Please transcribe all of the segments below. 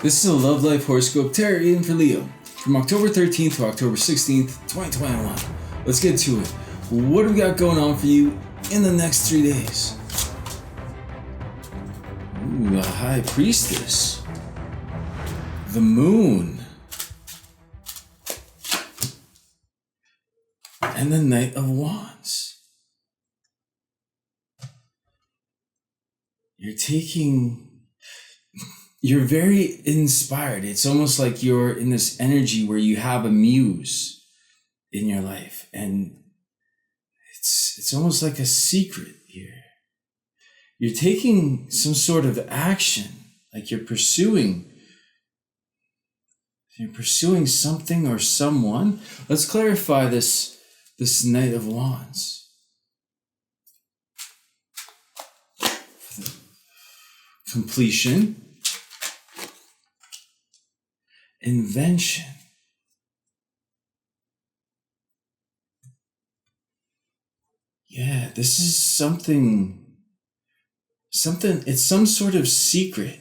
This is a Love Life Horoscope Tarot reading for Leo from October 13th to October 16th, 2021. Let's get to it. What do we got going on for you in the next 3 days? Ooh, the High Priestess. The Moon. And the Knight of Wands. You're very inspired. It's almost like you're in this energy where you have a muse in your life. And it's almost like a secret here. You're taking some sort of action, like you're pursuing something or someone. Let's clarify this Knight of Wands. Completion. Invention. Yeah, this is something, it's some sort of secret.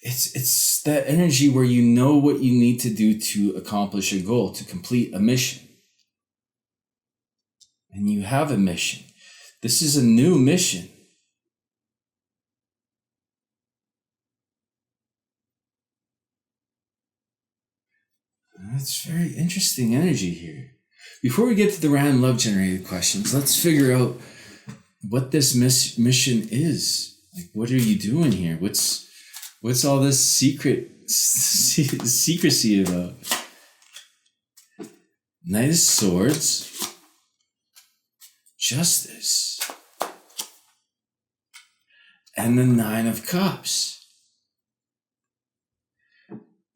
It's that energy where you know what you need to do to accomplish a goal, to complete a mission. And you have a mission. This is a new mission. That's very interesting energy here. Before we get to the random love generated questions, let's figure out what this mission is. Like, what are you doing here? What's all this secrecy about? Knight of Swords, Justice, and the Nine of Cups.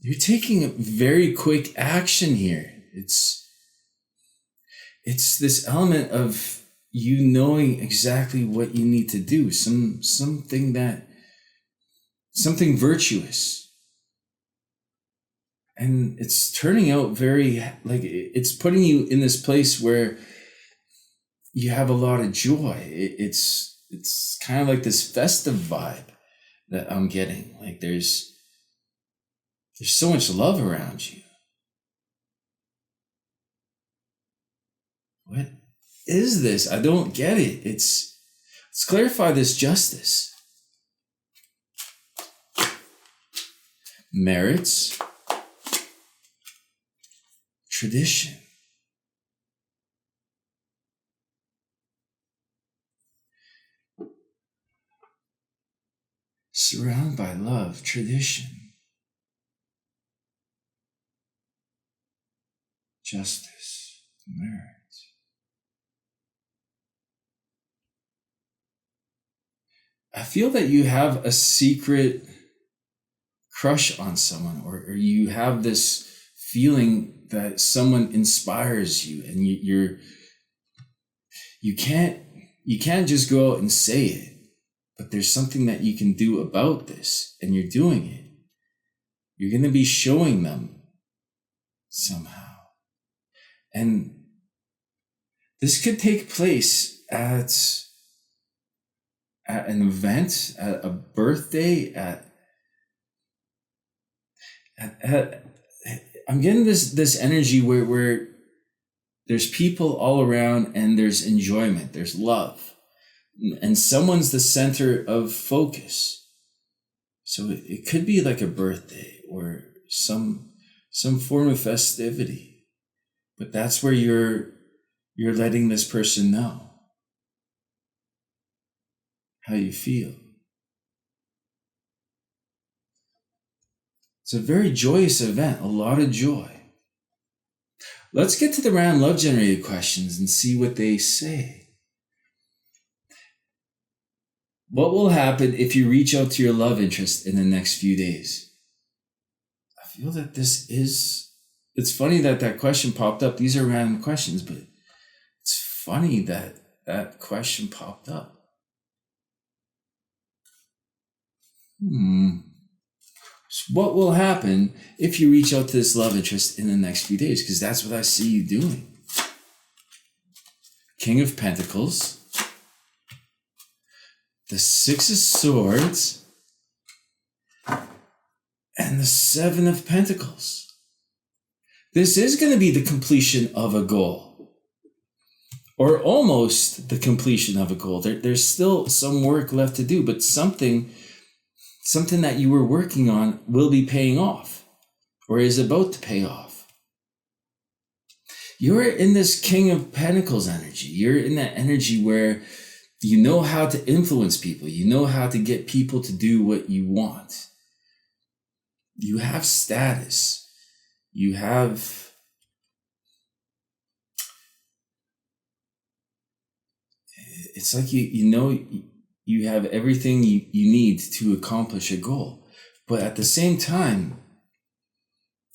You're taking very quick action here. It's this element of you knowing exactly what you need to do, something virtuous. And it's turning out it's putting you in this place where you have a lot of joy. It's kind of like this festive vibe that I'm getting. Like there's so much love around you. What is this? I don't get it. Let's clarify this Justice. Merits. Tradition. Surrounded by love, tradition. Justice, merit. I feel that you have a secret crush on someone, or you have this feeling that someone inspires you, and you can't just go out and say it, but there's something that you can do about this, and you're doing it. You're going to be showing them somehow. And this could take place at an event, at a birthday, I'm getting this energy where there's people all around and there's enjoyment, there's love, and someone's the center of focus. So it could be like a birthday or some form of festivity. But that's where you're letting this person know how you feel. It's a very joyous event, a lot of joy. Let's get to the random love generated questions and see what they say. What will happen if you reach out to your love interest in the next few days? I feel that it's funny that question popped up. These are random questions, but it's funny that question popped up. So what will happen if you reach out to this love interest in the next few days? Because that's what I see you doing. King of Pentacles, the Six of Swords, and the Seven of Pentacles. This is going to be the completion of a goal, or almost the completion of a goal. There's still some work left to do, but something that you were working on will be paying off, or is about to pay off. You're in this King of Pentacles energy. You're in that energy where you know how to influence people. You know how to get people to do what you want. You have status. You have it's like you know you have everything you need to accomplish a goal. But at the same time,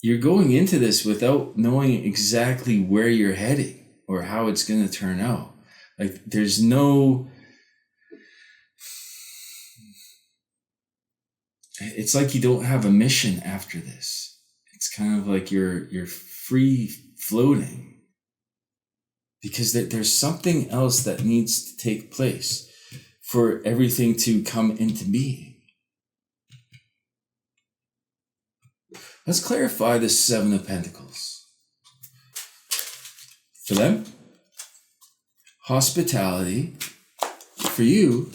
you're going into this without knowing exactly where you're heading or how it's going to turn out. Like there's no, it's like you don't have a mission after this. It's kind of like you're free floating because there's something else that needs to take place for everything to come into being. Let's clarify the Seven of Pentacles. For them, hospitality. For you,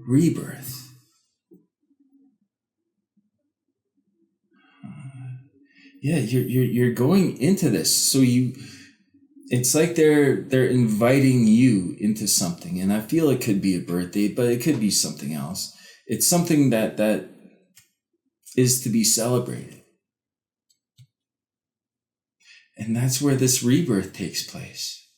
rebirth. Yeah, you're going into this. So it's like they're inviting you into something. And I feel it could be a birthday, but it could be something else. It's something that is to be celebrated. And that's where this rebirth takes place.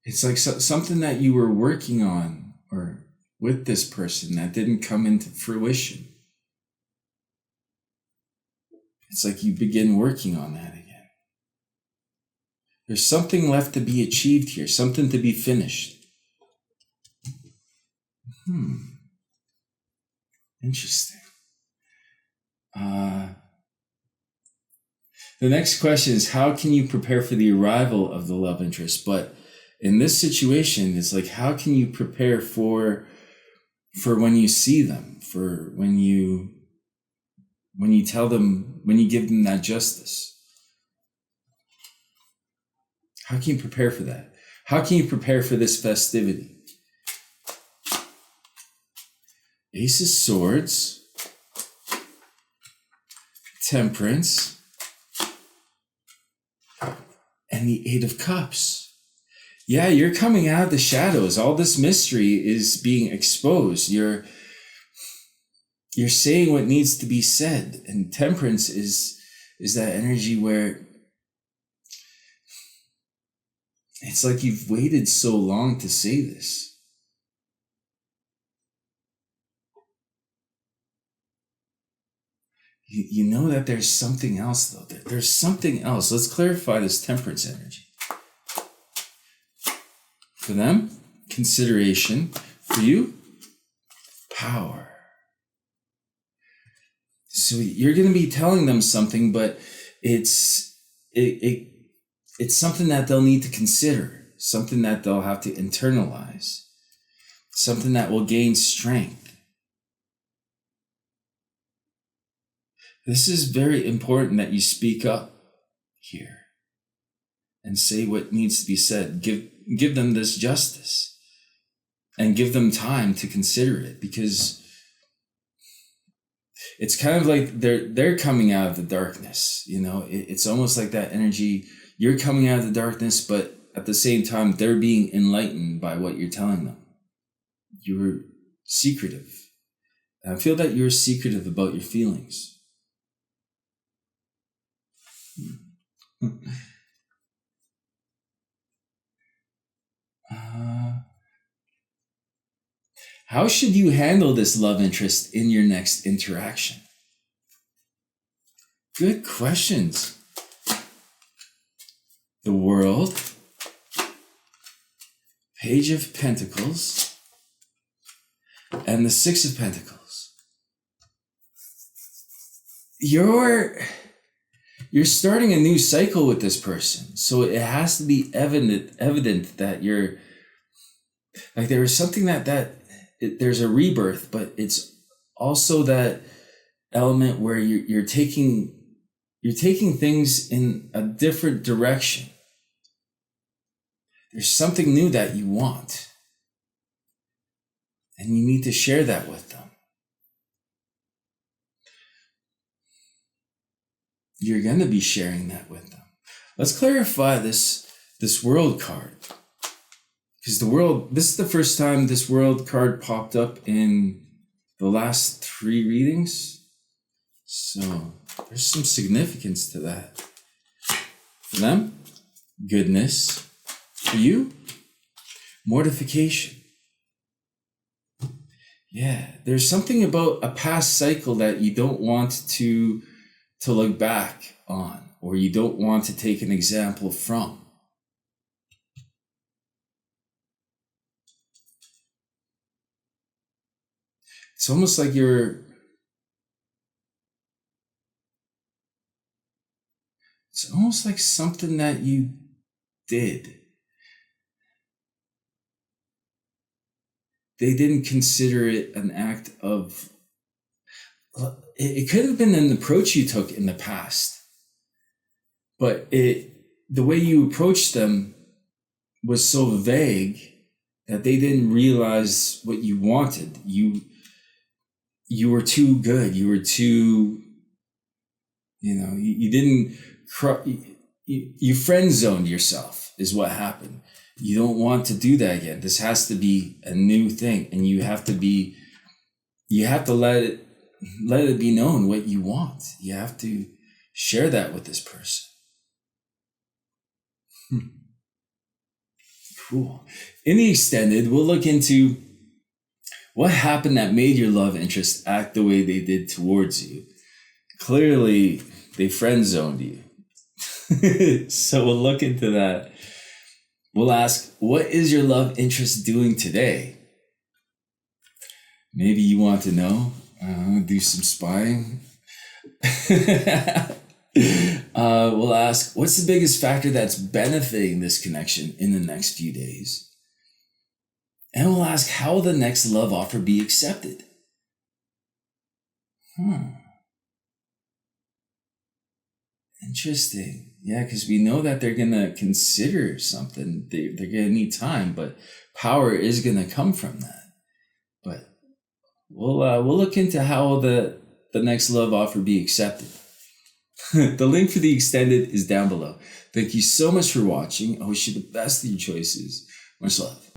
It's like something that you were working on or with this person that didn't come into fruition. It's like you begin working on that again. There's something left to be achieved here, something to be finished. Interesting. The next question is, how can you prepare for the arrival of the love interest? But in this situation, it's like, how can you prepare for when you see them, for when you tell them, when you give them that justice? How can you prepare for that? How can you prepare for this festivity? Ace of Swords, Temperance, and the Eight of Cups. Yeah, you're coming out of the shadows. All this mystery is being exposed. You're saying what needs to be said. And Temperance is that energy where it's like you've waited so long to say this. You know that there's something else, though. There's something else. Let's clarify this Temperance energy. For them, consideration. For you, power. So you're going to be telling them something, but it's something that they'll need to consider, something that they'll have to internalize, something that will gain strength. This is very important that you speak up here and say what needs to be said. Give them this justice and give them time to consider it, because it's kind of like they're coming out of the darkness. You know, it's almost like that energy. You're coming out of the darkness, but at the same time, they're being enlightened by what you're telling them. You're secretive. And I feel that you're secretive about your feelings. How should you handle this love interest in your next interaction? Good questions. The World. World, Page of Pentacles, and the Six of Pentacles. You're starting a new cycle with this person. So it has to be evident that you're like, there is something there's a rebirth, but it's also that element where you're taking things in a different direction. There's something new that you want, and you need to share that with them. You're going to be sharing that with them. Let's clarify this World card. Because this is the first time this World card popped up in the last 3 readings. So there's some significance to that. For them, goodness. For you, mortification. Yeah, there's something about a past cycle that you don't want to look back on, or you don't want to take an example from. It's almost like it's almost like something that you did. They didn't consider it an act of, it could have been an approach you took in the past, but the way you approached them was so vague that they didn't realize what you wanted. You were too good. You were too, you didn't, you friend zoned yourself is what happened. You don't want to do that again. This has to be a new thing, and you have to let it be known what you want. You have to share that with this person. Cool. In the extended, we'll look into what happened that made your love interest act the way they did towards you. Clearly, they friend zoned you. So we'll look into that. We'll ask, what is your love interest doing today? Maybe you want to know. Do some spying. We'll ask, what's the biggest factor that's benefiting this connection in the next few days? And we'll ask, how will the next love offer be accepted? Interesting. Yeah, because we know that they're going to consider something. They're going to need time, but power is going to come from that. But we'll look into how the next love offer be accepted. The link for the extended is down below. Thank you so much for watching. I wish you the best of your choices. Much love.